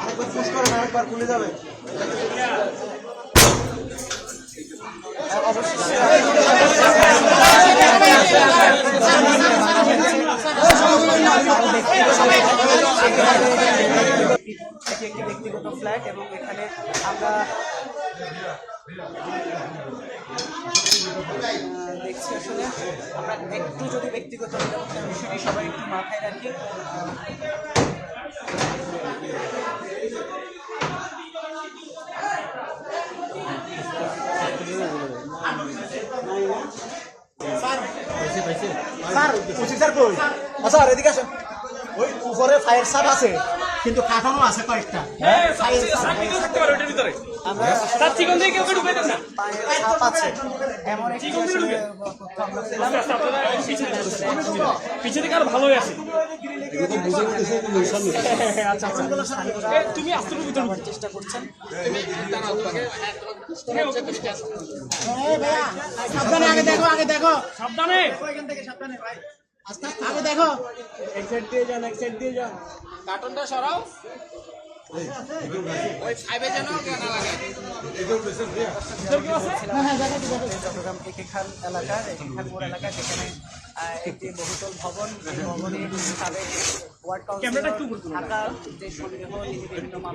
আরেকবার পুশ করেন, আরেকবার খুলে যাবে। এটি একটি ব্যক্তিগত ফ্ল্যাট এবং এখানে আমরা দেখছি আসলে আমরা একটু যদি ব্যক্তিগত নিরাপত্তার বিষয়টি সবাই একটু মাথায় রাখি। স্যার এদিকে আসেন। ওই উপরে ফায়ার সাপ আছে কিন্তু কাঠামো আছে কয়েকটা। পিছনে কারো ভালোই আছে তুমি আসতে চেষ্টা করছেন। সাবধানে আগে দেখো, আগে দেখো, সাবধানে সাবধানে ভাই, আস্তে আস্তে আগে দেখো। এক সাইড দিয়ে যান, এক সাইড দিয়ে যান। কার্টনটা সরাও ওই ফাইভে যেন না লাগে চট্টগ্রাম একে খান এলাকার মোড় এলাকা, যেখানে একটি বহুতল ভবন, ভবনে সাবেক ওয়ার্ড কাউন্সিলর থাকা যে সন্দেহ তিনি বিভিন্ন মামলা